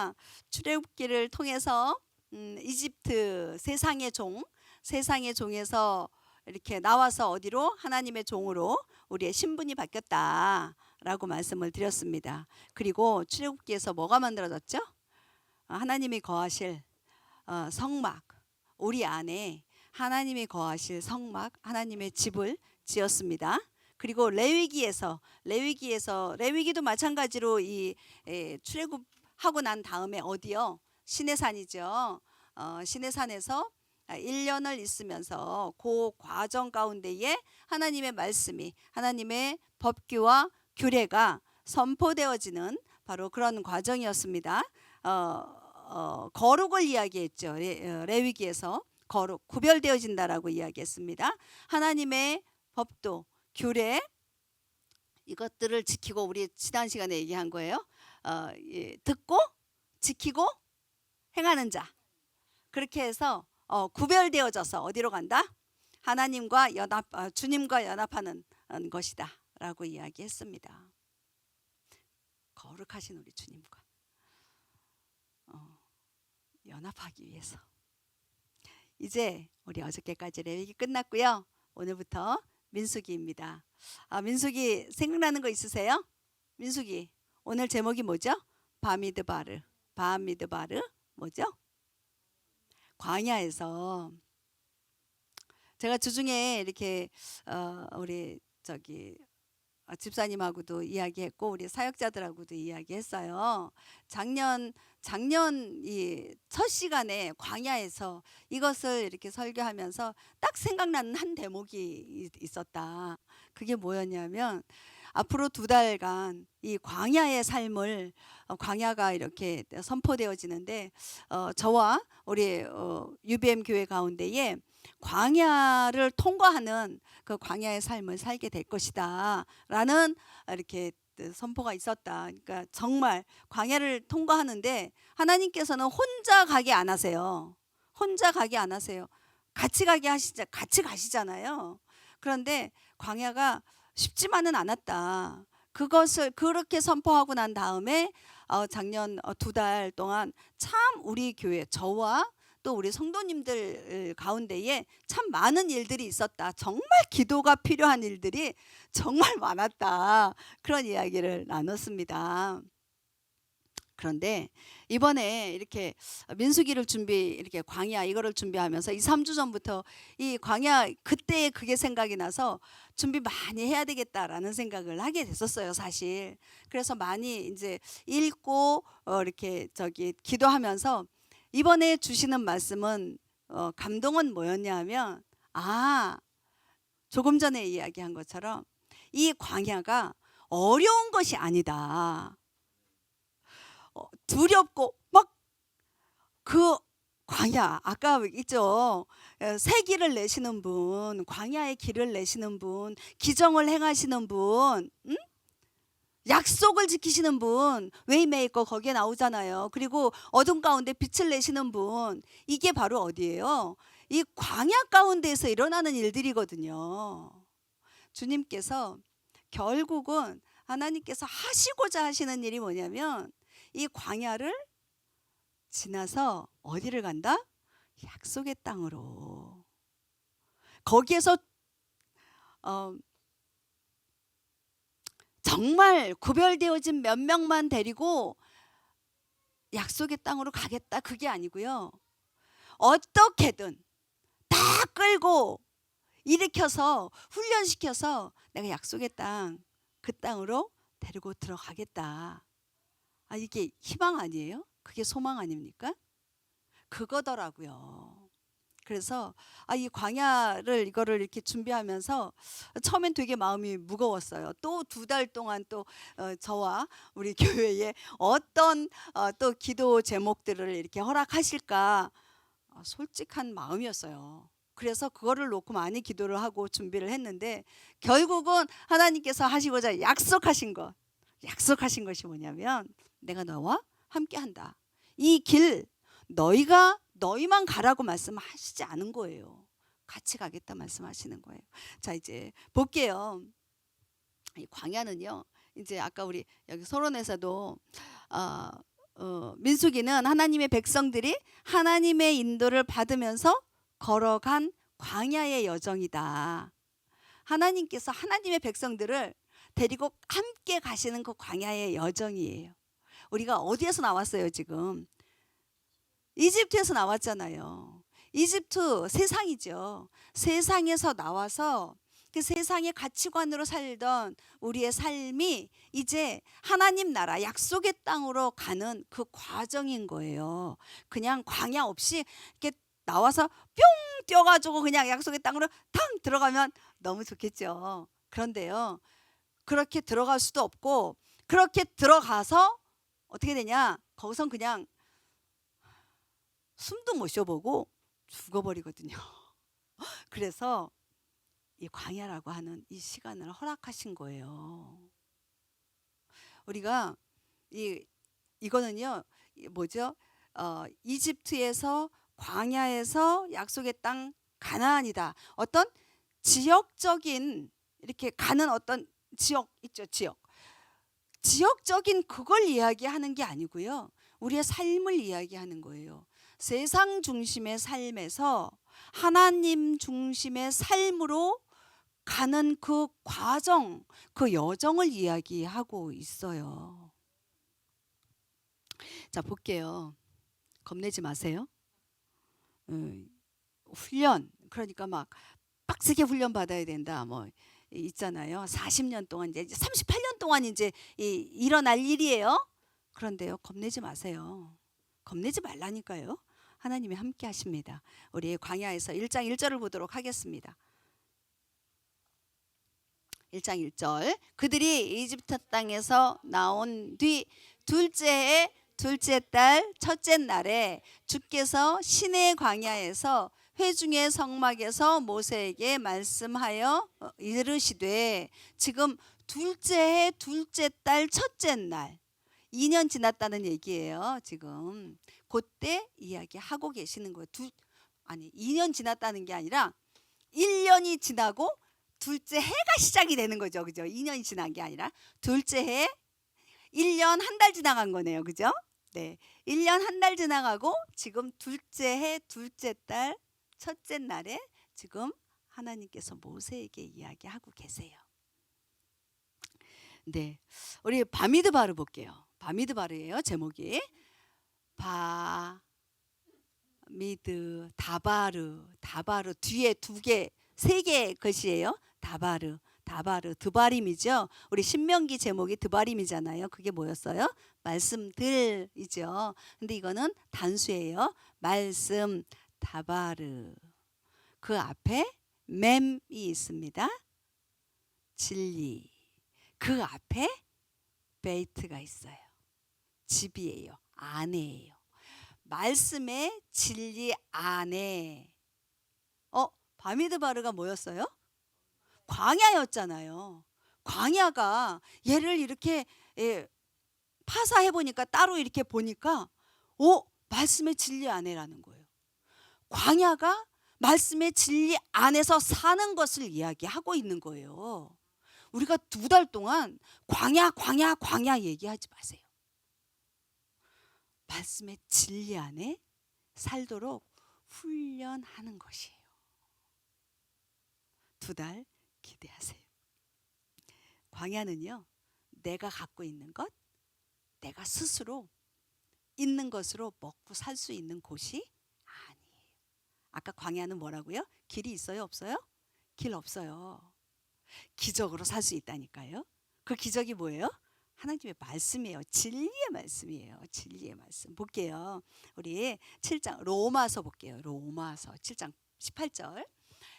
모세가 출애굽기를 통해서 이집트 세상의 종에서 이렇게 나와서 어디로? 하나님의 종으로 우리의 신분이 바뀌었다라고 말씀을 드렸습니다. 그리고 출애굽기에서 뭐가 만들어졌죠? 하나님이 거하실 성막, 우리 안에 하나님이 거하실 성막, 하나님의 집을 지었습니다. 그리고 레위기도 마찬가지로 이 출애굽하고 난 다음에 어디요? 시내산이죠. 시내산에서 1년을 있으면서 그 과정 가운데에 하나님의 말씀이, 하나님의 법규와 규례가 선포되어지는 바로 그런 과정이었습니다. 거룩을 이야기했죠. 레위기에서 거룩, 구별되어진다라고 이야기했습니다. 하나님의 법도, 규례, 이것들을 지키고, 우리 지난 시간에 얘기한 거예요. 듣고 지키고 행하는 자, 그렇게 해서 구별되어져서 어디로 간다? 하나님과 주님과 연합하는 것이다 라고 이야기했습니다. 거룩하신 우리 주님과 연합하기 위해서. 이제 우리 어저께까지 레위기 끝났고요. 오늘부터 민수기입니다. 민수기 생각나는 거 있으세요? 민수기 오늘 제목이 뭐죠? 바미드바르 뭐죠? 광야에서. 제가 주중에 이렇게 우리 집사님하고도 이야기했고 우리 사역자들하고도 이야기했어요. 작년 이 첫 시간에 광야에서 이것을 이렇게 설교하면서 딱 생각나는 한 대목이 있었다. 그게 뭐였냐면 앞으로 2달간 이 광야의 삶을, 광야가 이렇게 선포되어지는데 저와 우리 UBM 교회 가운데에 광야를 통과하는 그 광야의 삶을 살게 될 것이다 라는 이렇게 선포가 있었다. 그러니까 정말 광야를 통과하는데 하나님께서는 혼자 가게 안 하세요. 같이 가시잖아요. 그런데 광야가 쉽지만은 않았다. 그것을 그렇게 선포하고 난 다음에 작년 2달 동안 참 우리 교회, 저와 또 우리 성도님들 가운데에 참 많은 일들이 있었다. 정말 기도가 필요한 일들이 정말 많았다. 그런 이야기를 나눴습니다. 그런데 이번에 이렇게 민수기를 이렇게 광야 이거를 준비하면서 2-3주 전부터 이 광야 그때 그게 생각이 나서 준비 많이 해야 되겠다라는 생각을 하게 됐었어요, 사실. 그래서 많이 이제 읽고 이렇게 기도하면서 이번에 주시는 말씀은 감동은 뭐였냐면 조금 전에 이야기한 것처럼 이 광야가 어려운 것이 아니다. 두렵고 막 그 광야 아까 있죠. 새 길을 내시는 분, 광야의 길을 내시는 분, 기정을 행하시는 분, 약속을 지키시는 분, 웨이메이커 거기에 나오잖아요. 그리고 어둠 가운데 빛을 내시는 분, 이게 바로 어디예요? 이 광야 가운데에서 일어나는 일들이거든요. 주님께서 결국은 하나님께서 하시고자 하시는 일이 뭐냐면 이 광야를 지나서 어디를 간다? 약속의 땅으로. 거기에서 정말 구별되어진 몇 명만 데리고 약속의 땅으로 가겠다, 그게 아니고요. 어떻게든 다 끌고 일으켜서 훈련시켜서 내가 약속의 땅, 그 땅으로 데리고 들어가겠다. 이게 희망 아니에요? 그게 소망 아닙니까? 그거더라고요. 그래서 이 광야를 이거를 이렇게 준비하면서 처음엔 되게 마음이 무거웠어요. 또 2달 동안 또 저와 우리 교회에 어떤 또 기도 제목들을 이렇게 허락하실까 솔직한 마음이었어요. 그래서 그거를 놓고 많이 기도를 하고 준비를 했는데 결국은 하나님께서 하시고자 약속하신 것이 뭐냐면 내가 너와 함께 한다. 이 길 너희만 가라고 말씀하시지 않은 거예요. 같이 가겠다 말씀하시는 거예요. 자, 이제 볼게요. 이 광야는요, 이제 아까 우리 여기 서론에서도 민수기는 하나님의 백성들이 하나님의 인도를 받으면서 걸어간 광야의 여정이다. 하나님께서 하나님의 백성들을 데리고 함께 가시는 그 광야의 여정이에요. 우리가 어디에서 나왔어요 지금? 이집트에서 나왔잖아요. 이집트 세상이죠. 세상에서 나와서 그 세상의 가치관으로 살던 우리의 삶이 이제 하나님 나라 약속의 땅으로 가는 그 과정인 거예요. 그냥 광야 없이 이렇게 나와서 뿅 뛰어가지고 그냥 약속의 땅으로 탕 들어가면 너무 좋겠죠. 그런데요, 그렇게 들어갈 수도 없고, 그렇게 들어가서 어떻게 되냐, 거기선 그냥 숨도 못 쉬어보고 죽어버리거든요. 그래서 이 광야라고 하는 이 시간을 허락하신 거예요. 우리가 이거는요, 뭐죠? 이집트에서 광야에서 약속의 땅 가나안이다. 어떤 지역적인 이렇게 가는 어떤 지역 있죠, 지역적인 그걸 이야기하는 게 아니고요. 우리의 삶을 이야기하는 거예요. 세상 중심의 삶에서 하나님 중심의 삶으로 가는 그 과정, 그 여정을 이야기하고 있어요. 자, 볼게요. 겁내지 마세요. 훈련, 그러니까 막 빡세게 훈련 받아야 된다, 뭐 있잖아요. 40년 동안, 이제 38년 동안 이제 일어날 일이에요. 그런데요, 겁내지 마세요. 겁내지 말라니까요. 하나님이 함께 하십니다. 우리 광야에서 1장 1절을 보도록 하겠습니다. 1장 1절. 그들이 이집트 땅에서 나온 뒤 둘째 해 둘째 달 첫째 날에 주께서 시내 광야에서 회중의 성막에서 모세에게 말씀하여 이르시되, 지금 둘째 해 둘째 달 첫째 날, 2년 지났다는 얘기예요. 지금 그때 이야기하고 계시는 거예요. 2년 지났다는 게 아니라 1년이 지나고 둘째 해가 시작이 되는 거죠. 그죠? 2년이 지난 게 아니라 둘째 해 1년 한 달 지나간 거네요. 그죠? 네. 1년 한 달 지나가고 지금 둘째 해 둘째 달 첫째 날에 지금 하나님께서 모세에게 이야기하고 계세요. 네. 우리 바미드바르 볼게요. 바미드바르예요. 제목이. 다바르 뒤에 두 개, 세 개의 것이에요. 다바르 드바림이죠. 우리 신명기 제목이 드바림이잖아요. 그게 뭐였어요? 말씀들이죠. 근데 이거는 단수예요. 말씀 다바르. 그 앞에 맴이 있습니다. 진리. 그 앞에 베이트가 있어요. 집이에요. 안에예요. 말씀의 진리 안에. 바미드바르가 뭐였어요? 광야였잖아요. 광야가 얘를 이렇게 파사해 보니까, 따로 이렇게 보니까 말씀의 진리 안에라는 거예요. 광야가 말씀의 진리 안에서 사는 것을 이야기하고 있는 거예요. 우리가 2달 동안 광야 얘기하지 마세요. 말씀의 진리 안에 살도록 훈련하는 것이에요. 2달 기대하세요. 광야는요, 내가 갖고 있는 것, 내가 스스로 있는 것으로 먹고 살 수 있는 곳이 아니에요. 아까 광야는 뭐라고요? 길이 있어요, 없어요? 길 없어요. 기적으로 살 수 있다니까요. 그 기적이 뭐예요? 하나님의 말씀이에요. 진리의 말씀이에요. 진리의 말씀. 볼게요. 우리 7장 로마서 볼게요. 로마서 7장 18절.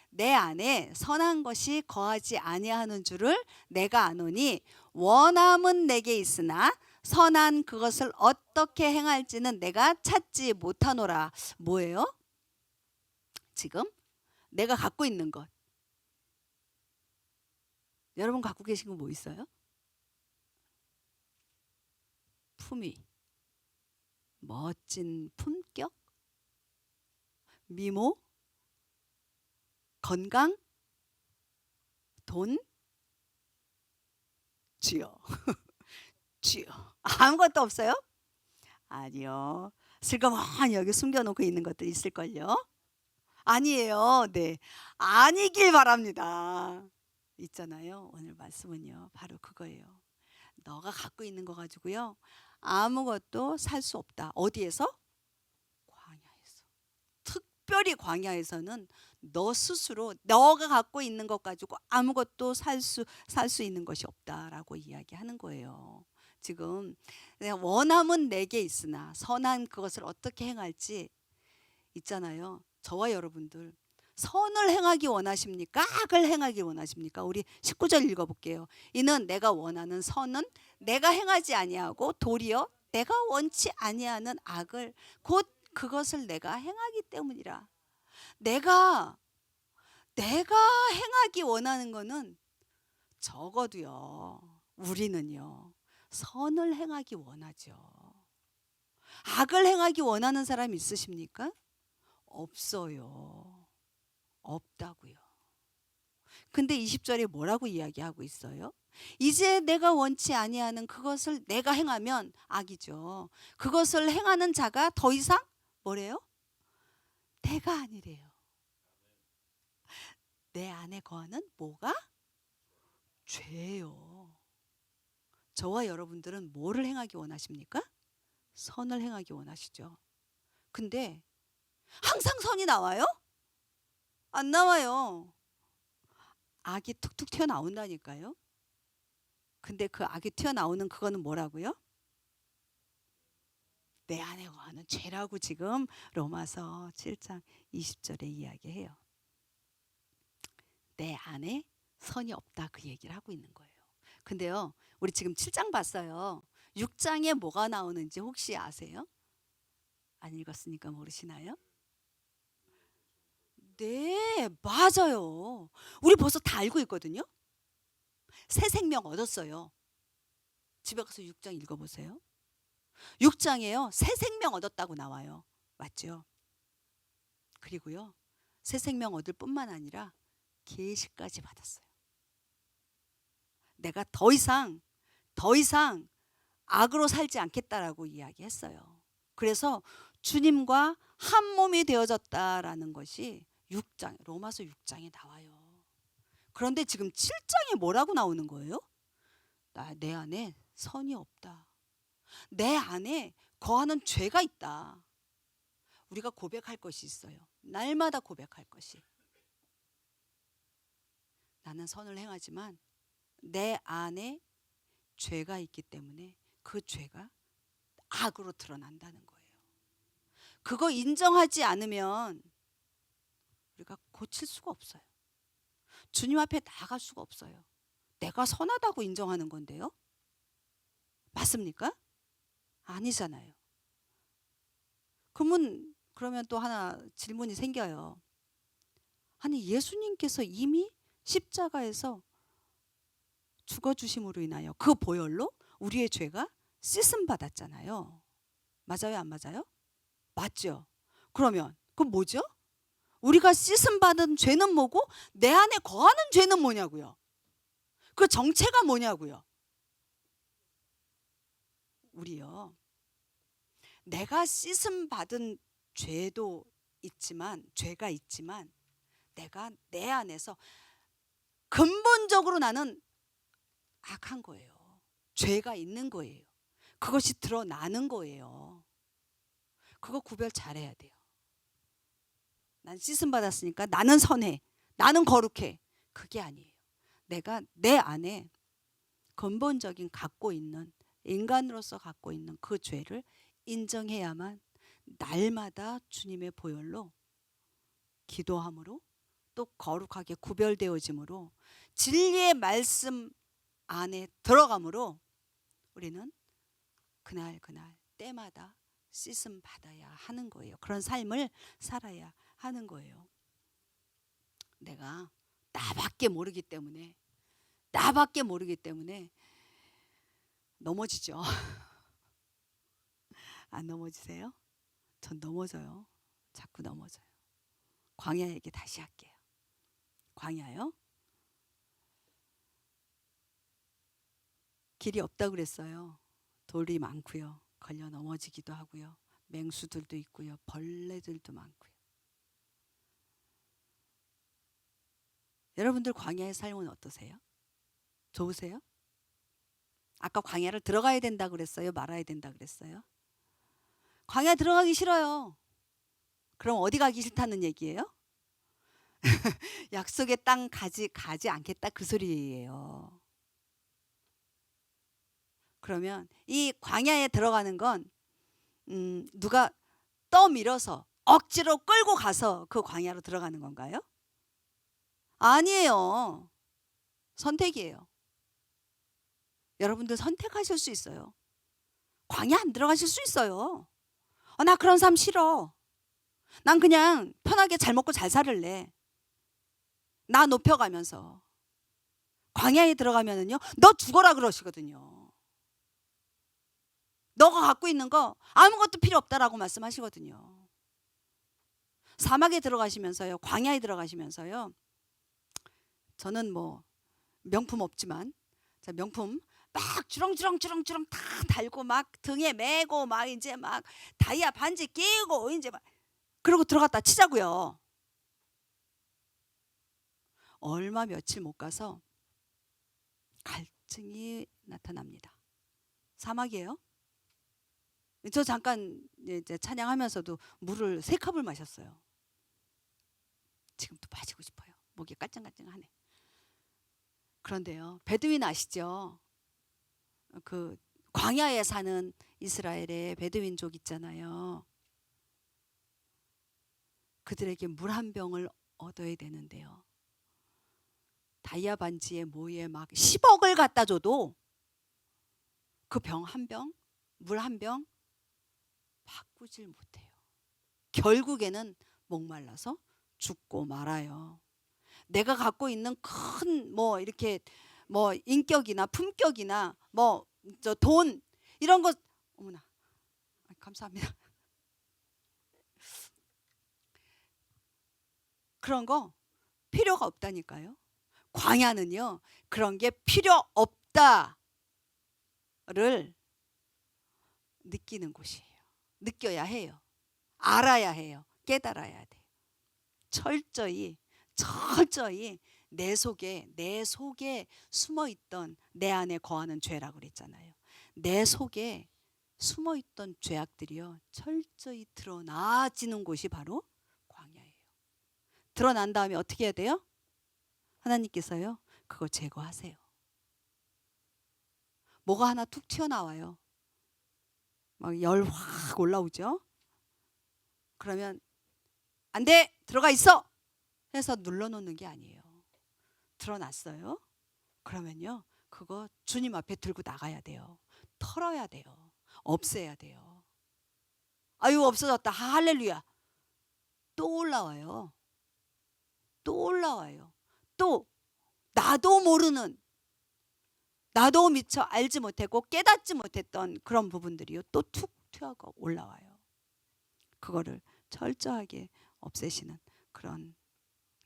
내 안에 선한 것이 거하지 아니하는 줄을 내가 아노니 원함은 내게 있으나 선한 그것을 어떻게 행할지는 내가 찾지 못하노라. 뭐예요? 지금 내가 갖고 있는 것. 여러분 갖고 계신 거 뭐 있어요? 품위, 멋진 품격, 미모, 건강, 돈, 주여. 주여. 아무것도 없어요? 아니요. 슬그머니 여기 숨겨놓고 있는 것들 있을걸요? 아니에요. 네. 아니길 바랍니다. 있잖아요. 오늘 말씀은요. 바로 그거예요. 너가 갖고 있는 거 가지고요. 아무것도 살 수 없다. 어디에서? 광야에서. 특별히 광야에서는 너 스스로 너가 갖고 있는 것 가지고 아무것도 살 수 있는 것이 없다라고 이야기하는 거예요. 지금 내가 원함은 내게 있으나 선한 그것을 어떻게 행할지 있잖아요. 저와 여러분들 선을 행하기 원하십니까? 악을 행하기 원하십니까? 우리 19절 읽어볼게요. 이는 내가 원하는 선은 내가 행하지 아니하고 도리어 내가 원치 아니하는 악을 곧 그것을 내가 행하기 때문이라. 내가 행하기 원하는 거는 적어도요. 우리는요. 선을 행하기 원하죠. 악을 행하기 원하는 사람 있으십니까? 없어요. 없다고요. 근데 20절에 뭐라고 이야기하고 있어요? 이제 내가 원치 아니하는 그것을 내가 행하면 악이죠. 그것을 행하는 자가 더 이상 뭐래요? 내가 아니래요. 내 안에 거하는 뭐가? 죄예요. 저와 여러분들은 뭐를 행하기 원하십니까? 선을 행하기 원하시죠. 근데 항상 선이 나와요? 안 나와요. 악이 툭툭 튀어나온다니까요. 근데 그 악이 튀어나오는 그거는 뭐라고요? 내 안에 거하는 죄라고 지금 로마서 7장 20절에 이야기해요. 내 안에 선이 없다 그 얘기를 하고 있는 거예요. 근데요, 우리 지금 7장 봤어요. 6장에 뭐가 나오는지 혹시 아세요? 안 읽었으니까 모르시나요? 네, 맞아요. 우리 벌써 다 알고 있거든요. 새 생명 얻었어요. 집에 가서 6장 읽어보세요. 6장에요. 새 생명 얻었다고 나와요. 맞죠? 그리고요. 새 생명 얻을 뿐만 아니라 계시까지 받았어요. 내가 더 이상 악으로 살지 않겠다라고 이야기했어요. 그래서 주님과 한 몸이 되어졌다라는 것이 6장, 로마서 6장에 나와요. 그런데 지금 7장에 뭐라고 나오는 거예요? 내 안에 선이 없다. 내 안에 거하는 죄가 있다. 우리가 고백할 것이 있어요. 날마다 고백할 것이. 나는 선을 행하지만 내 안에 죄가 있기 때문에 그 죄가 악으로 드러난다는 거예요. 그거 인정하지 않으면 우리가 고칠 수가 없어요. 주님 앞에 나아갈 수가 없어요. 내가 선하다고 인정하는 건데요. 맞습니까? 아니잖아요. 그러면 또 하나 질문이 생겨요. 아니 예수님께서 이미 십자가에서 죽어주심으로 인하여 그 보혈로 우리의 죄가 씻음 받았잖아요. 맞아요, 안 맞아요? 맞죠? 그러면 그 뭐죠? 우리가 씻음 받은 죄는 뭐고 내 안에 거하는 죄는 뭐냐고요? 그 정체가 뭐냐고요? 우리요. 내가 씻음 받은 죄가 있지만 내가 내 안에서 근본적으로 나는 악한 거예요. 죄가 있는 거예요. 그것이 드러나는 거예요. 그거 구별 잘해야 돼요. 난 씻음 받았으니까 나는 선해. 나는 거룩해. 그게 아니에요. 내가 내 안에 근본적인 인간으로서 갖고 있는 그 죄를 인정해야만 날마다 주님의 보혈로 기도함으로 또 거룩하게 구별되어짐으로 진리의 말씀 안에 들어감으로 우리는 그날 때마다 씻음 받아야 하는 거예요. 그런 삶을 살아야 하는 거예요. 내가 나밖에 모르기 때문에 넘어지죠. 안 넘어지세요? 전 넘어져요. 자꾸 넘어져요. 광야 얘기 다시 할게요. 광야요? 길이 없다고 그랬어요. 돌이 많고요. 걸려 넘어지기도 하고요. 맹수들도 있고요. 벌레들도 많고요. 여러분들 광야의 삶은 어떠세요? 좋으세요? 아까 광야를 들어가야 된다 그랬어요? 말아야 된다 그랬어요? 광야 들어가기 싫어요. 그럼 어디 가기 싫다는 얘기예요? 약속의 땅 가지 않겠다 그 소리예요. 그러면 이 광야에 들어가는 건 누가 떠밀어서 억지로 끌고 가서 그 광야로 들어가는 건가요? 아니에요. 선택이에요. 여러분들 선택하실 수 있어요. 광야 안 들어가실 수 있어요. 나 그런 삶 싫어. 난 그냥 편하게 잘 먹고 잘 살을래. 나 높여가면서. 광야에 들어가면은요, 너 죽어라 그러시거든요. 너가 갖고 있는 거 아무것도 필요 없다라고 말씀하시거든요. 사막에 들어가시면서요, 광야에 들어가시면서요, 저는 뭐 명품 없지만, 자, 명품 막 주렁주렁 다 달고 막 등에 메고 막 이제 막 다이아 반지 끼고 이제 막 그러고 들어갔다 치자고요. 얼마 며칠 못 가서 갈증이 나타납니다. 사막이에요. 저 잠깐 이제 찬양하면서도 물을 3컵을 마셨어요. 지금도 마시고 싶어요. 목이 깔짱깔짱하네. 그런데요, 베두인 아시죠? 그 광야에 사는 이스라엘의 베두인족 있잖아요. 그들에게 물 한 병을 얻어야 되는데요, 다이아 반지에 뭐에 막 10억을 갖다 줘도 그 병 한 병, 물 한 병 바꾸질 못해요. 결국에는 목말라서 죽고 말아요. 내가 갖고 있는 큰 뭐 이렇게 뭐 인격이나 품격이나 뭐 저 돈 이런 거, 어머나 감사합니다. 그런 거 필요가 없다니까요. 광야는요, 그런 게 필요 없다를 느끼는 곳이에요. 느껴야 해요. 알아야 해요. 깨달아야 돼요. 철저히 내 속에 숨어 있던, 내 안에 거하는 죄라고 그랬잖아요. 내 속에 숨어 있던 죄악들이요, 철저히 드러나지는 곳이 바로 광야예요. 드러난 다음에 어떻게 해야 돼요? 하나님께서요, 그거 제거하세요. 뭐가 하나 툭 튀어나와요. 막 열 확 올라오죠. 그러면 안 돼! 들어가 있어! 해서 눌러놓는 게 아니에요. 드러났어요? 그러면요, 그거 주님 앞에 들고 나가야 돼요. 털어야 돼요. 없애야 돼요. 아유, 없어졌다. 할렐루야. 또 올라와요. 또 올라와요. 또 나도 모르는, 나도 미처 알지 못했고 깨닫지 못했던 그런 부분들이요, 또 툭 튀어가 올라와요. 그거를 철저하게 없애시는 그런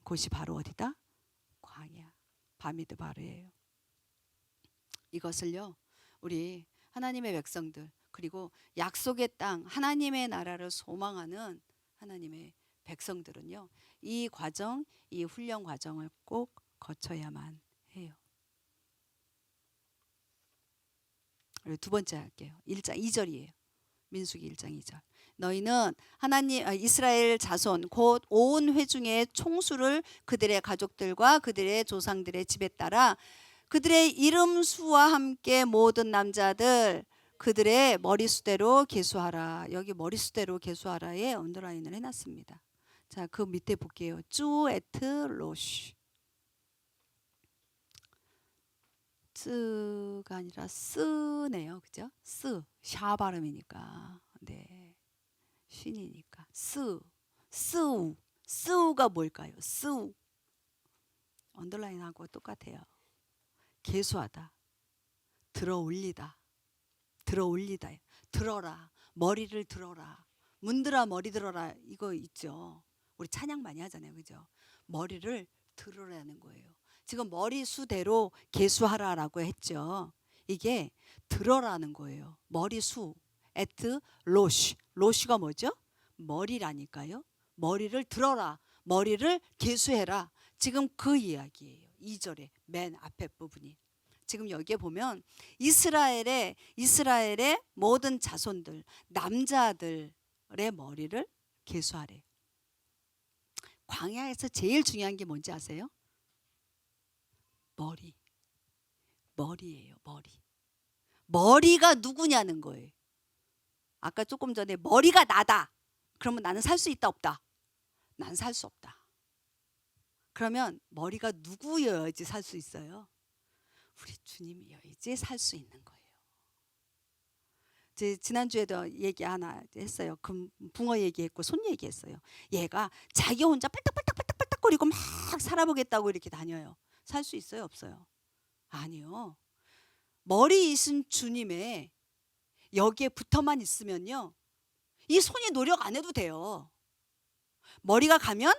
곳이 바로 어디다? 광야, 바미드 바르예요. 이것을요, 우리 하나님의 백성들, 그리고 약속의 땅 하나님의 나라를 소망하는 하나님의 백성들은요, 이 과정, 이 훈련 과정을 꼭 거쳐야만 해요. 그리고 두 번째 할게요. 1장 2절이에요. 민수기 1장 2절. 너희는 하나님 이스라엘 자손 곧 온 회중의 총수를 그들의 가족들과 그들의 조상들의 집에 따라 그들의 이름 수와 함께 모든 남자들 그들의 머리수대로 계수하라. 여기 머리수대로 계수하라에 언더라인을 해놨습니다. 자, 그 밑에 볼게요. 쭈 에트 로쉬. 쓰가 아니라 쓰네요. 그죠? 샤 발음이니까. 네. 쉰이니까. 쓰우가 뭘까요? 쓰우. 언더라인하고 똑같아요. 계수하다. 들어 올리다. 들어라. 머리를 들어라. 문들아 머리 들어라. 이거 있죠. 우리 찬양 많이 하잖아요. 그죠? 머리를 들으라는 거예요. 지금 머리수대로 계수하라라고 했죠. 이게 들어라는 거예요. 머리수. 에트 로쉬. 로쉬가 뭐죠? 머리라니까요. 머리를 들어라. 머리를 계수해라. 지금 그 이야기예요. 2절의 맨 앞에 부분이. 지금 여기에 보면 이스라엘의 모든 자손들, 남자들의 머리를 계수하래. 광야에서 제일 중요한 게 뭔지 아세요? 머리예요. 머리가 누구냐는 거예요. 아까 조금 전에 머리가 나다. 그러면 나는 살 수 있다 없다? 난 살 수 없다. 그러면 머리가 누구여야지 살 수 있어요? 우리 주님이어야지 살 수 있는 거예요. 지난주에도 얘기 하나 했어요. 붕어 얘기했고 손 얘기했어요. 얘가 자기 혼자 빨딱빨딱거리고 막 살아보겠다고 이렇게 다녀요. 살 수 있어요 없어요? 아니요. 머리 이신 주님의 여기에 붙어만 있으면요, 이 손이 노력 안 해도 돼요. 머리가 가면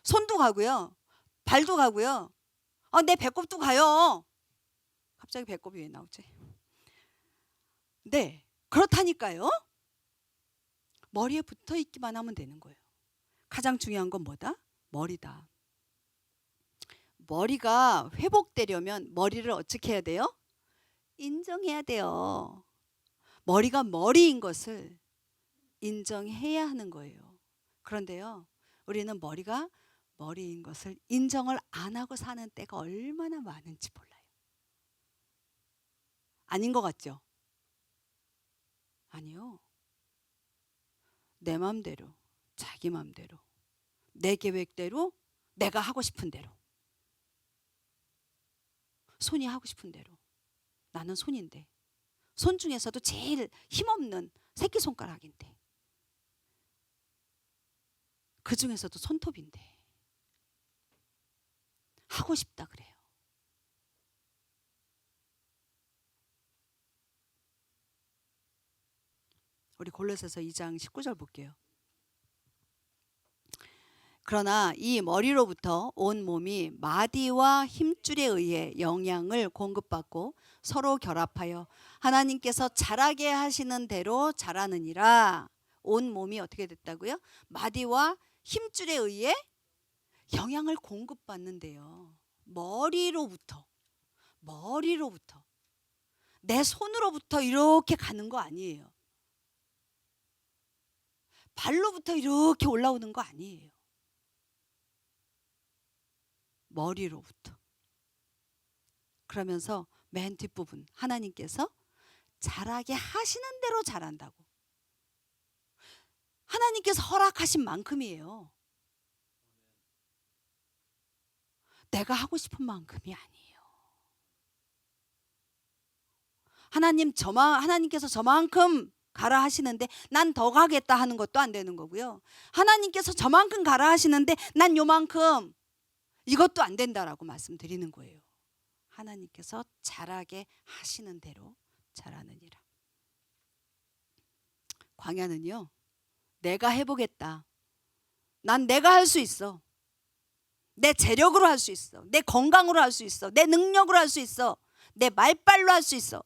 손도 가고요, 발도 가고요, 내 배꼽도 가요. 갑자기 배꼽이 왜 나오지? 네, 그렇다니까요. 머리에 붙어 있기만 하면 되는 거예요. 가장 중요한 건 뭐다? 머리다. 머리가 회복되려면 머리를 어떻게 해야 돼요? 인정해야 돼요. 머리가 머리인 것을 인정해야 하는 거예요. 그런데요, 우리는 머리가 머리인 것을 인정을 안 하고 사는 때가 얼마나 많은지 몰라요. 아닌 것 같죠? 아니요. 내 맘대로, 자기 맘대로, 내 계획대로, 내가 하고 싶은 대로, 손이 하고 싶은 대로. 나는 손인데, 손 중에서도 제일 힘없는 새끼손가락인데, 그 중에서도 손톱인데 하고 싶다 그래요. 우리 골로새서 2장 19절 볼게요. 그러나 이 머리로부터 온 몸이 마디와 힘줄에 의해 영양을 공급받고 서로 결합하여 하나님께서 자라게 하시는 대로 자라느니라. 온 몸이 어떻게 됐다고요? 마디와 힘줄에 의해 영양을 공급받는데요. 머리로부터 내 손으로부터 이렇게 가는 거 아니에요. 발로부터 이렇게 올라오는 거 아니에요. 머리로부터. 그러면서 맨 뒷부분, 하나님께서 자라게 하시는 대로 자란다고. 하나님께서 허락하신 만큼이에요. 내가 하고 싶은 만큼이 아니에요. 하나님께서 저만큼 가라 하시는데 난 더 가겠다 하는 것도 안 되는 거고요. 하나님께서 저만큼 가라 하시는데 난 요만큼, 이것도 안 된다라고 말씀드리는 거예요. 하나님께서 자라게 하시는 대로 자라느니라. 광야는요, 내가 해보겠다. 난 내가 할 수 있어. 내 재력으로 할 수 있어. 내 건강으로 할 수 있어. 내 능력으로 할 수 있어. 내 말빨로 할 수 있어.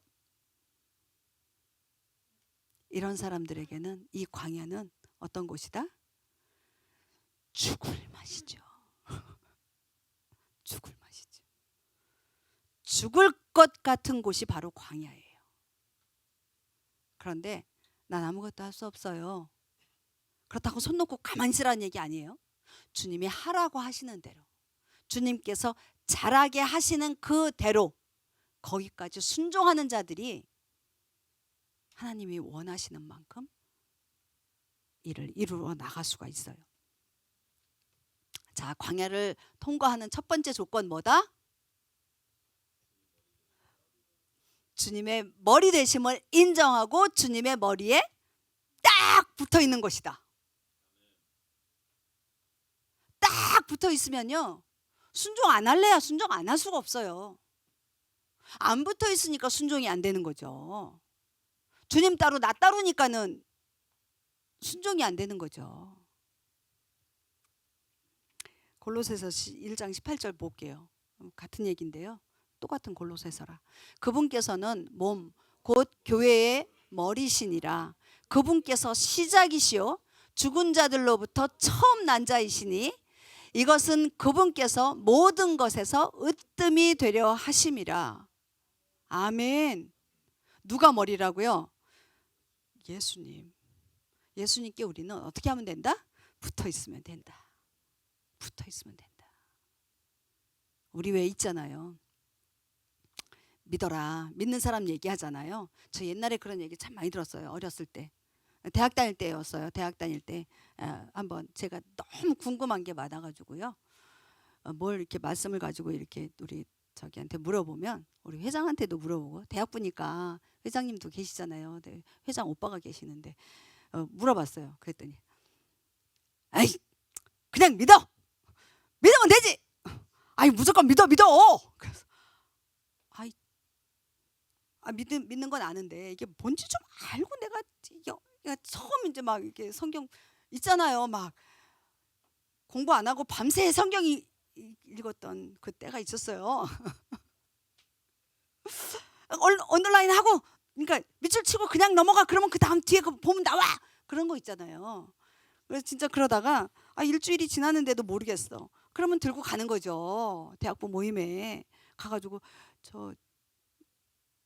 이런 사람들에게는 이 광야는 어떤 곳이다? 죽을 맛이죠. 죽을 맛이죠. 죽을 것 같은 곳이 바로 광야예요. 그런데 난 아무것도 할 수 없어요. 그렇다고 손 놓고 가만히 있으라는 얘기 아니에요. 주님이 하라고 하시는 대로, 주님께서 잘하게 하시는 그 대로 거기까지 순종하는 자들이 하나님이 원하시는 만큼 일을 이루어 나갈 수가 있어요. 자, 광야를 통과하는 첫 번째 조건 뭐다? 주님의 머리 되심을 인정하고 주님의 머리에 딱 붙어 있는 것이다. 딱 붙어 있으면요, 순종 안 할래야 순종 안 할 수가 없어요. 안 붙어 있으니까 순종이 안 되는 거죠. 주님 따로 나 따로니까는 순종이 안 되는 거죠. 골로새서 1장 18절 볼게요. 같은 얘기인데요, 똑같은 골로새서라. 그분께서는 몸 곧 교회의 머리시니라. 그분께서 시작이시요 죽은 자들로부터 처음 난 자이시니 이것은 그분께서 모든 것에서 으뜸이 되려 하심이라. 아멘. 누가 머리라고요? 예수님. 예수님께 우리는 어떻게 하면 된다? 붙어 있으면 된다. 붙어 있으면 된다. 우리 왜 있잖아요. 믿어라. 믿는 사람 얘기하잖아요. 저 옛날에 그런 얘기 참 많이 들었어요. 어렸을 때. 대학 다닐 때였어요. 대학 다닐 때 한번 제가 너무 궁금한 게 많아가지고요. 뭘 이렇게 말씀을 가지고 이렇게 우리 저기한테 물어보면 우리 회장한테도 물어보고 대학 보니까 회장님도 계시잖아요. 네, 회장 오빠가 계시는데 물어봤어요. 그랬더니 아이 그냥 믿으면 되지. 아이 무조건 믿어. 그래서 아이 믿는 건 아는데 이게 뭔지 좀 알고 내가 처음 이제 막 이렇게 성경 있잖아요. 막 공부 안 하고 밤새 성경 읽었던 그 때가 있었어요. 언더라인 하고 그러니까 밑줄 치고 그냥 넘어가. 그러면 그 다음 뒤에 그 보면 나와. 그런 거 있잖아요. 그래서 진짜 그러다가 일주일이 지났는데도 모르겠어. 그러면 들고 가는 거죠. 대학부 모임에 가가지고 저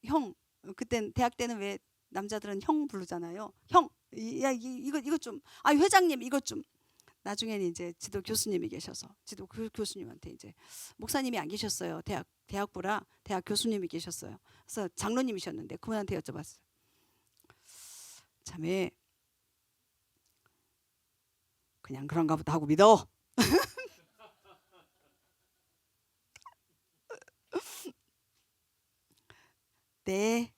형, 그땐 대학 때는 왜 남자들은 형 부르잖아요. 형, 이거 좀, 회장님 이것 좀. 나중에는 이제 지도 교수님이 계셔서 지도 그 교수님한테 이제 목사님이 안 계셨어요. 대학부라 대학 교수님이 계셨어요. 그래서 장로님이셨는데 그분한테 여쭤봤어요. 자매 그냥 그런가 보다 하고 믿어. 네.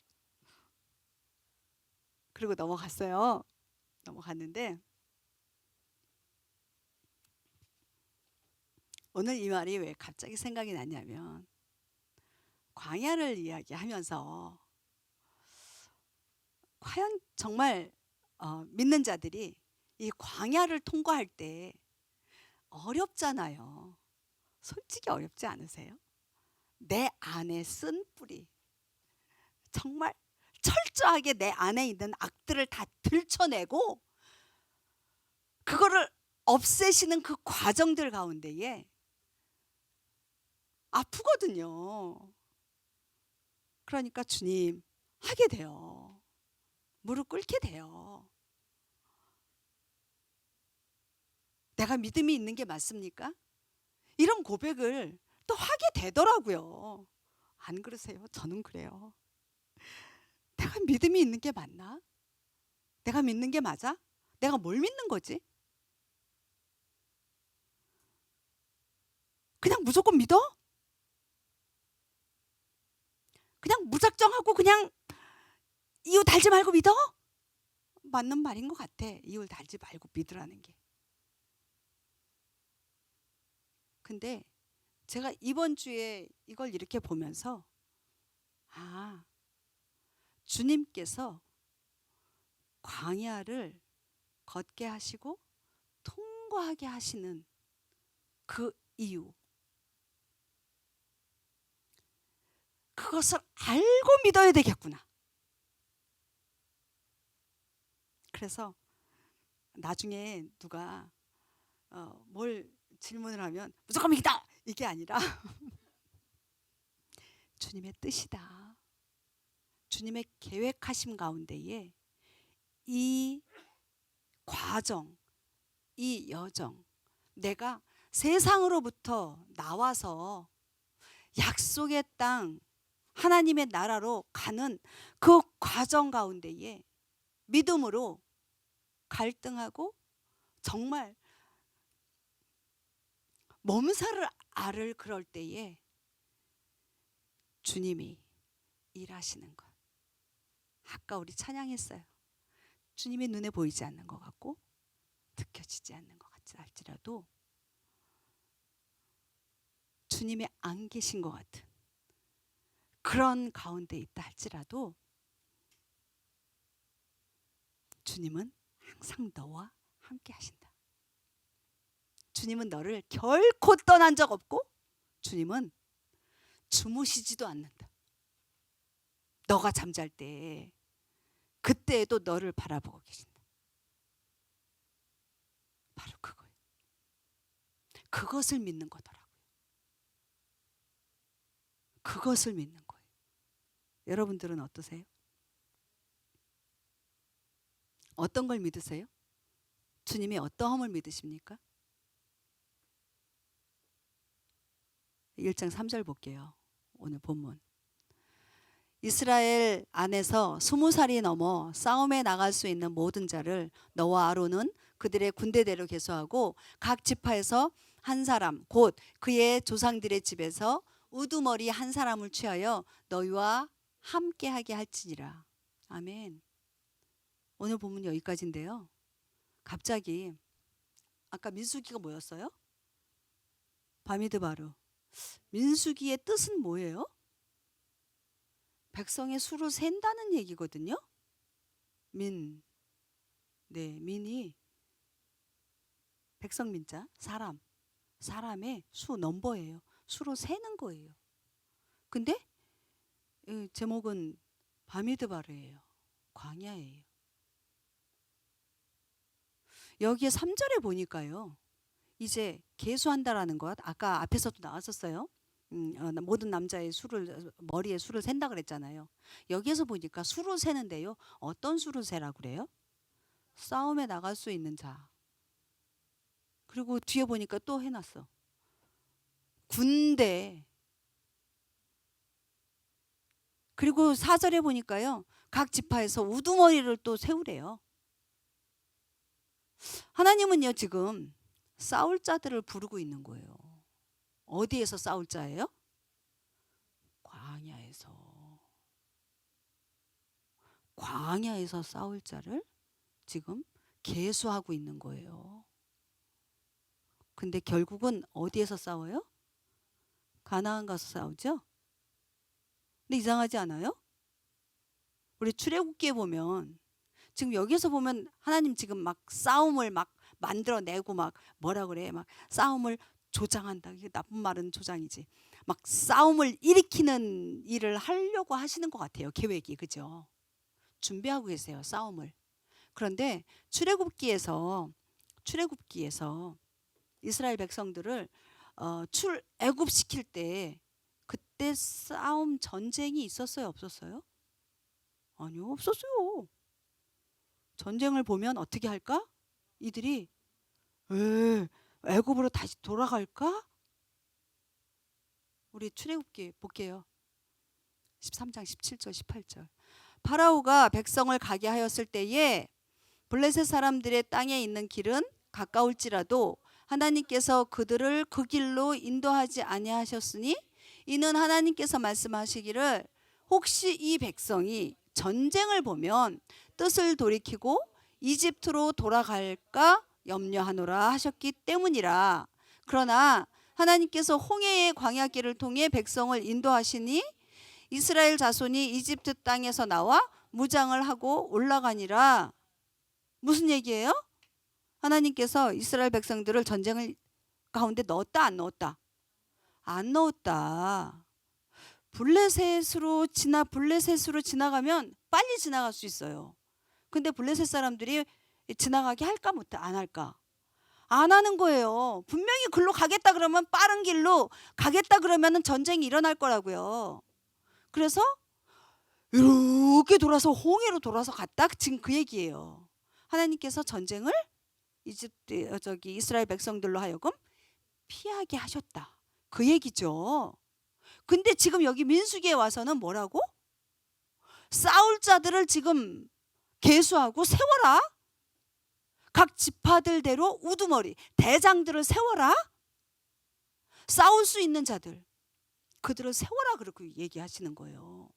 그리고 넘어갔어요. 넘어갔는데 오늘 이 말이 왜 갑자기 생각이 났냐면 광야를 이야기하면서 과연 정말 믿는 자들이 이 광야를 통과할 때 어렵잖아요. 솔직히 어렵지 않으세요? 내 안에 쓴 뿌리 정말 철저하게 내 안에 있는 악들을 다 들춰내고 그거를 없애시는 그 과정들 가운데에 아프거든요. 그러니까 주님 하게 돼요. 무릎 꿇게 돼요. 내가 믿음이 있는 게 맞습니까? 이런 고백을 또 하게 되더라고요. 안 그러세요? 저는 그래요. 내가 믿음이 있는 게 맞나? 내가 믿는 게 맞아? 내가 뭘 믿는 거지? 그냥 무조건 믿어? 그냥 무작정하고 그냥 이유 달지 말고 믿어? 맞는 말인 것 같아. 이유 달지 말고 믿으라는 게. 근데 제가 이번 주에 이걸 이렇게 보면서 주님께서 광야를 걷게 하시고 통과하게 하시는 그 이유, 그것을 알고 믿어야 되겠구나. 그래서 나중에 누가 뭘 질문을 하면 무조건 믿다 이게 아니라 주님의 뜻이다. 주님의 계획하심 가운데에 이 과정, 이 여정, 내가 세상으로부터 나와서 약속의 땅 하나님의 나라로 가는 그 과정 가운데에 믿음으로 갈등하고 정말 몸살을 앓을 그럴 때에 주님이 일하시는 것. 아까 우리 찬양했어요. 주님의 눈에 보이지 않는 것 같고 느껴지지 않는 것 같지 할지라도 주님이 안 계신 것 같은 그런 가운데 있다 할지라도 주님은 항상 너와 함께 하신다. 주님은 너를 결코 떠난 적 없고 주님은 주무시지도 않는다. 너가 잠잘 때 그때에도 너를 바라보고 계신다. 바로 그거예요. 그것을 믿는 거더라고요. 그것을 믿는 거예요. 여러분들은 어떠세요? 어떤 걸 믿으세요? 주님이 어떠함을 믿으십니까? 1장 3절 볼게요. 오늘 본문. 이스라엘 안에서 20살이 넘어 싸움에 나갈 수 있는 모든 자를 너와 아론은 그들의 군대대로 계수하고 각 지파에서 한 사람 곧 그의 조상들의 집에서 우두머리 한 사람을 취하여 너희와 함께하게 할지니라. 아멘. 오늘 본문 여기까지인데요. 갑자기 아까 민수기가 뭐였어요? 바미드바르. 민수기의 뜻은 뭐예요? 백성의 수를 센다는 얘기거든요. 민이 백성 민자, 사람의 수 넘버예요. 수로 세는 거예요. 근데 제목은 바미드바르예요. 광야예요. 여기에 3절에 보니까요. 이제 계수한다라는 것, 아까 앞에서도 나왔었어요. 모든 남자의 수를, 머리에 수를 센다 그랬잖아요. 여기에서 보니까 수를 세는데요. 어떤 수를 세라 그래요? 싸움에 나갈 수 있는 자. 그리고 뒤에 보니까 또 해놨어. 군대. 그리고 4절에 보니까요. 각 지파에서 우두머리를 또 세우래요. 하나님은요, 지금 싸울 자들을 부르고 있는 거예요. 어디에서 싸울 자예요? 광야에서 싸울 자를 지금 계수하고 있는 거예요. 근데 결국은 어디에서 싸워요? 가나안 가서 싸우죠? 근데 이상하지 않아요? 우리 출애굽기에 보면 지금 여기서 보면 하나님 지금 막 싸움을 막 만들어내고 막 뭐라 그래? 막 싸움을 조장한다. 이게 나쁜 말은 조장이지. 막 싸움을 일으키는 일을 하려고 하시는 것 같아요. 계획이. 그죠? 준비하고 계세요. 싸움을. 그런데 출애굽기에서 이스라엘 백성들을 출애굽시킬 때 그때 싸움 전쟁이 있었어요? 없었어요? 아니요. 없었어요. 전쟁을 보면 어떻게 할까? 이들이 애굽으로 다시 돌아갈까? 우리 출애굽기 볼게요. 13장 17절 18절. 파라오가 백성을 가게 하였을 때에 블레셋 사람들의 땅에 있는 길은 가까울지라도 하나님께서 그들을 그 길로 인도하지 아니하셨으니 이는 하나님께서 말씀하시기를 혹시 이 백성이 전쟁을 보면 뜻을 돌이키고 이집트로 돌아갈까 염려하노라 하셨기 때문이라. 그러나 하나님께서 홍해의 광야길을 통해 백성을 인도하시니 이스라엘 자손이 이집트 땅에서 나와 무장을 하고 올라가니라. 무슨 얘기예요? 하나님께서 이스라엘 백성들을 전쟁을 가운데 넣었다 안 넣었다? 안 넣었다. 블레셋으로 지나가면 빨리 지나갈 수 있어요. 근데 블레셋 사람들이 지나가게 할까 못해? 안 할까? 안 하는 거예요. 분명히 글로 가겠다 그러면 빠른 길로 가겠다 그러면 전쟁이 일어날 거라고요. 그래서 이렇게 돌아서 홍해로 돌아서 갔다. 지금 그 얘기예요. 하나님께서 전쟁을 이스라엘 백성들로 하여금 피하게 하셨다. 그 얘기죠. 근데 지금 여기 민수기에 와서는 뭐라고? 싸울 자들을 지금 계수하고 세워라. 각 지파들대로 우두머리 대장들을 세워라. 싸울 수 있는 자들 그들을 세워라 그렇게 얘기하시는 거예요.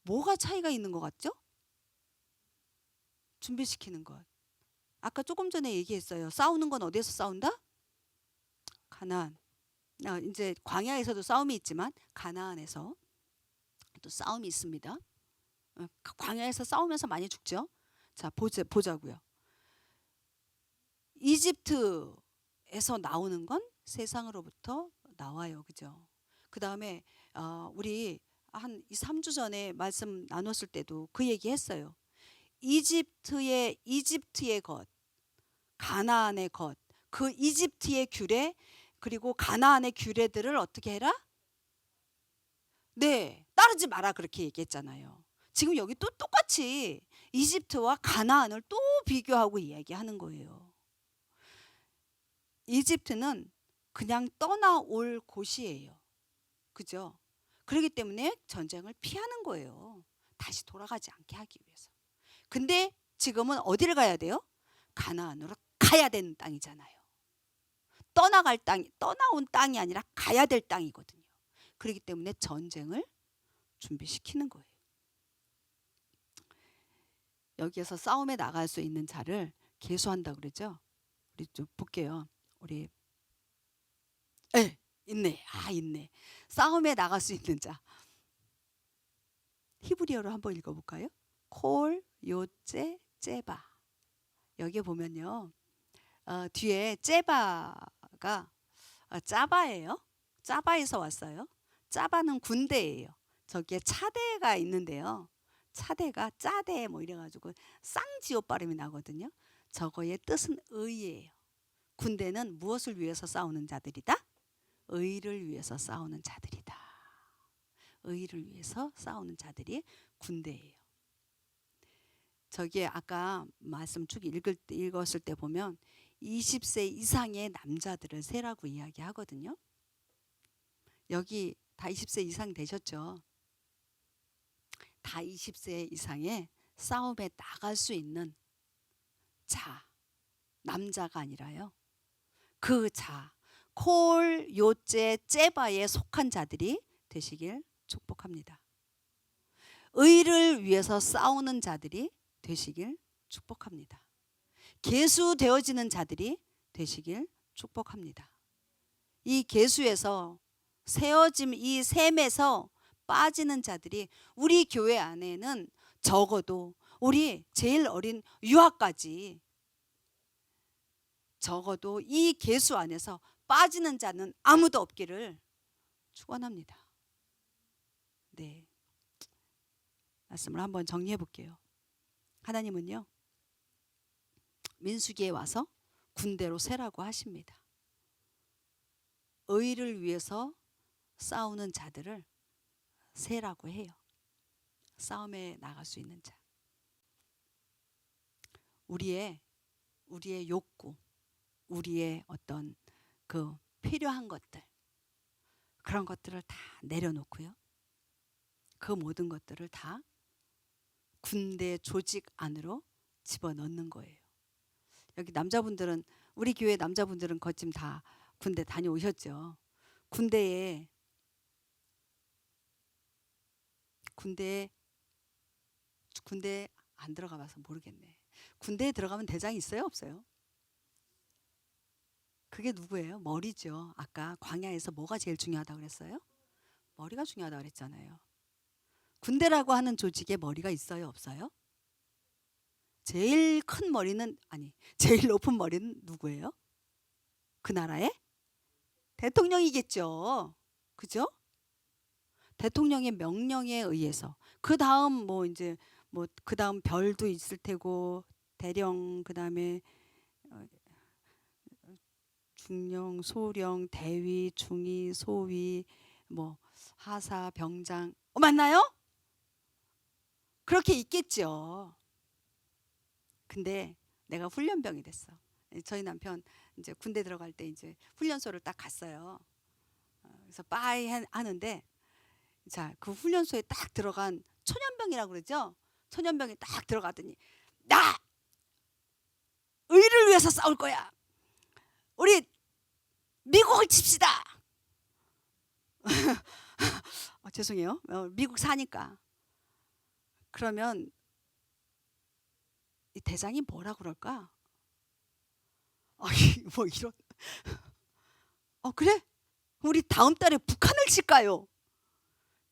뭐가 차이가 있는 것 같죠? 준비시키는 것. 아까 조금 전에 얘기했어요. 싸우는 건 어디에서 싸운다? 가나안. 이제 광야에서도 싸움이 있지만 가나안에서 또 싸움이 있습니다. 광야에서 싸우면서 많이 죽죠. 자, 보자고요. 이집트에서 나오는 건 세상으로부터 나와요. 그죠? 그 다음에 우리 한 2, 3주 전에 말씀 나눴을 때도 그 얘기 했어요. 이집트의 것, 가나안의 것, 그 이집트의 규례 그리고 가나안의 규례들을 어떻게 해라? 네, 따르지 마라 그렇게 얘기했잖아요. 지금 여기 또 똑같이 이집트와 가나안을 또 비교하고 이야기하는 거예요. 이집트는 그냥 떠나올 곳이에요. 그죠? 그렇기 때문에 전쟁을 피하는 거예요. 다시 돌아가지 않게 하기 위해서. 근데 지금은 어디를 가야 돼요? 가나안으로 가야 되는 땅이잖아요. 떠나온 땅이 아니라 가야 될 땅이거든요. 그렇기 때문에 전쟁을 준비시키는 거예요. 여기에서 싸움에 나갈 수 있는 자를 계수한다 그러죠. 우리 좀 볼게요. 우리 있네. 있네. 싸움에 나갈 수 있는 자. 히브리어로 한번 읽어볼까요? 콜, 요제, 제바. 여기 보면요. 뒤에 제바가 짜바예요. 짜바에서 왔어요. 짜바는 군대예요. 저기에 차대가 있는데요. 차대가 짜대 뭐 이래가지고 쌍지옷 발음이 나거든요. 저거의 뜻은 의예요. 군대는 무엇을 위해서 싸우는 자들이다? 의를 위해서 싸우는 자들이다. 의를 위해서 싸우는 자들이 군대예요. 저기에 아까 말씀 쭉 읽었을 때 보면 20세 이상의 남자들을 세라고 이야기하거든요. 여기 다 20세 이상 되셨죠? 다 20세 이상의 싸움에 나갈 수 있는 자, 남자가 아니라요. 그 자, 콜, 요제, 제바에 속한 자들이 되시길 축복합니다. 의를 위해서 싸우는 자들이 되시길 축복합니다. 계수되어지는 자들이 되시길 축복합니다. 이 계수에서 세어짐 이 셈에서 빠지는 자들이 우리 교회 안에는 적어도 우리 제일 어린 유아까지 적어도 이 계수 안에서 빠지는 자는 아무도 없기를 축원합니다. 네, 말씀을 한번 정리해 볼게요. 하나님은요, 민수기에 와서 군대로 세라고 하십니다. 의를 위해서 싸우는 자들을 세라고 해요. 싸움에 나갈 수 있는 자. 우리의 욕구, 우리의 어떤 그 필요한 것들, 그런 것들을 다 내려놓고요. 그 모든 것들을 다 군대 조직 안으로 집어넣는 거예요. 여기 남자분들은, 우리 교회 남자분들은 거짐 다 군대 다녀오셨죠. 군대에 안 들어가 봐서 모르겠네. 군대에 들어가면 대장이 있어요, 없어요? 그게 누구예요? 머리죠. 아까 광야에서 뭐가 제일 중요하다고 그랬어요? 머리가 중요하다고 그랬잖아요. 군대라고 하는 조직에 머리가 있어요, 없어요? 제일 큰 머리는, 제일 높은 머리는 누구예요? 그 나라의 대통령이겠죠. 그죠? 대통령의 명령에 의해서. 그 다음 그 다음 별도 있을 테고, 대령, 그 다음에 중령, 소령, 대위, 중위, 소위, 하사, 병장, 맞나요? 그렇게 있겠죠. 근데 내가 훈련병이 됐어. 저희 남편 이제 군대 들어갈 때 이제 훈련소를 딱 갔어요. 그래서 빠이 하는데, 자, 그 훈련소에 딱 들어간 초년병이라고 그러죠. 초년병이 딱 들어가더니, 나 의를 위해서 싸울 거야. 우리 미국을 칩시다. 죄송해요. 미국 사니까. 그러면 이 대장이 뭐라 그럴까? 뭐 이런. 그래? 우리 다음 달에 북한을 칠까요?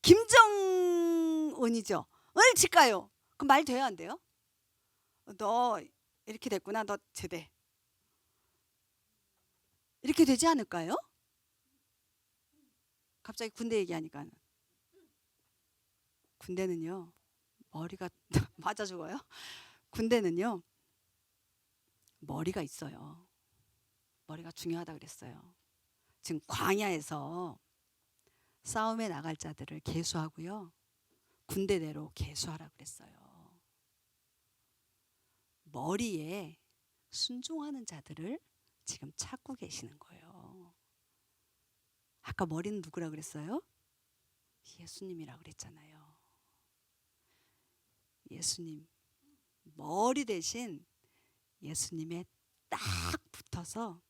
김정은이죠. 을 칠까요? 그럼 말 돼요, 안 돼요? 너 이렇게 됐구나. 너 제대. 이렇게 되지 않을까요? 갑자기 군대 얘기하니까. 군대는요 머리가 맞아 죽어요. 군대는요 머리가 있어요. 머리가 중요하다 그랬어요. 지금 광야에서 싸움에 나갈 자들을 계수하고요. 군대대로 계수하라 그랬어요. 머리에 순종하는 자들을 지금 찾고 계시는 거예요. 아까 머리는 누구라 그랬어요? 예수님이라 그랬잖아요. 예수님, 머리 대신 예수님에 딱 붙어서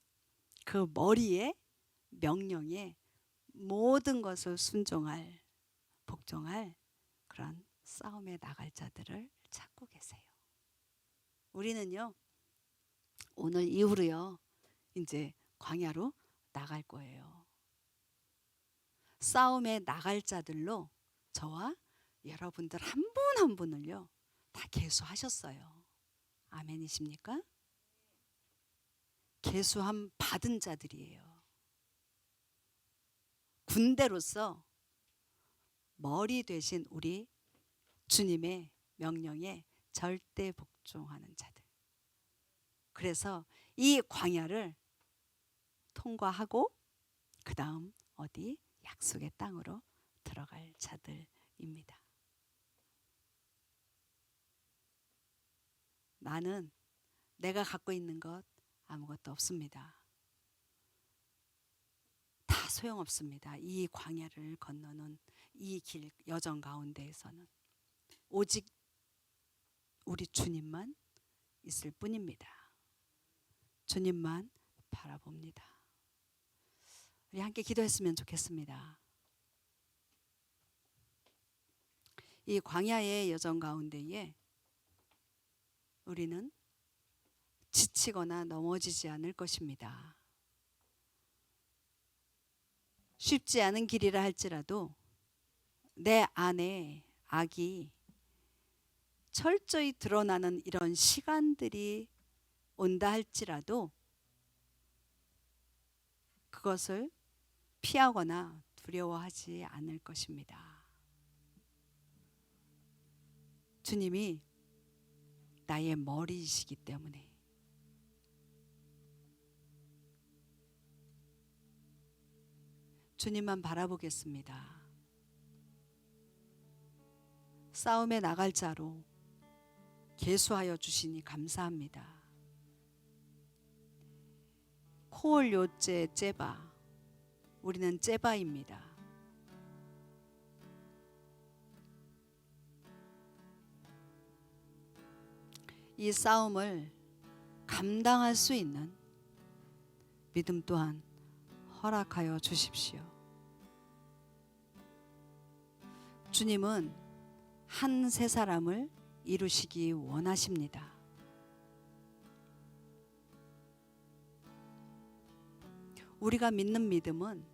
그 머리에 명령에 모든 것을 순종할, 복종할 그런 싸움에 나갈 자들을 찾고 계세요. 우리는요 오늘 이후로요 이제 광야로 나갈 거예요. 싸움에 나갈 자들로 저와 여러분들 한 분 한 분을요 다 계수하셨어요. 아멘이십니까? 계수함 받은 자들이에요. 군대로서 머리 되신 우리 주님의 명령에 절대 복종하는 자들. 그래서 이 광야를 통과하고 그 다음 어디 약속의 땅으로 들어갈 자들입니다. 나는 내가 갖고 있는 것 아무것도 없습니다. 다 소용없습니다. 이 광야를 건너는 이 길 여정 가운데에서는 오직 우리 주님만 있을 뿐입니다. 주님만 바라봅니다. 우리 함께 기도했으면 좋겠습니다. 이 광야의 여정 가운데에 우리는 지치거나 넘어지지 않을 것입니다. 쉽지 않은 길이라 할지라도 내 안에 악이 철저히 드러나는 이런 시간들이 온다 할지라도 그것을 피하거나 두려워하지 않을 것입니다. 주님이 나의 머리이시기 때문에 주님만 바라보겠습니다. 싸움에 나갈 자로 계수하여 주시니 감사합니다. 코올 요제 째바, 우리는 째바입니다. 이 싸움을 감당할 수 있는 믿음 또한 허락하여 주십시오. 주님은 한 세 사람을 이루시기 원하십니다. 우리가 믿는 믿음은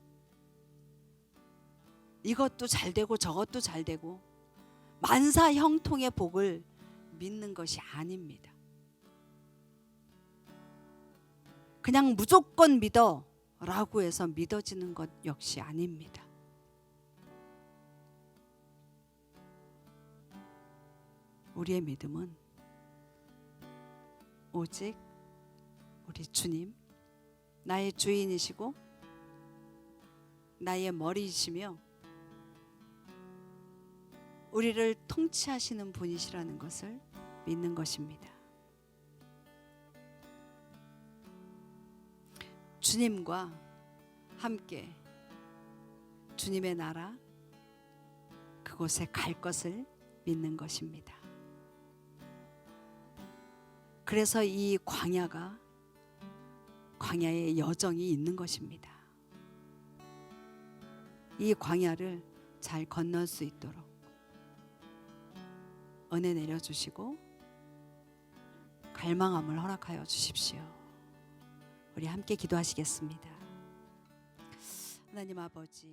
이것도 잘 되고 저것도 잘 되고 만사 형통의 복을 믿는 것이 아닙니다. 그냥 무조건 믿어 라고 해서 믿어지는 것 역시 아닙니다. 우리의 믿음은 오직 우리 주님, 나의 주인이시고 나의 머리이시며 우리를 통치하시는 분이시라는 것을 믿는 것입니다. 주님과 함께 주님의 나라 그곳에 갈 것을 믿는 것입니다. 그래서 이 광야의 여정이 있는 것입니다. 이 광야를 잘 건널 수 있도록 은혜 내려주시고 갈망함을 허락하여 주십시오. 우리 함께 기도하시겠습니다. 하나님 아버지,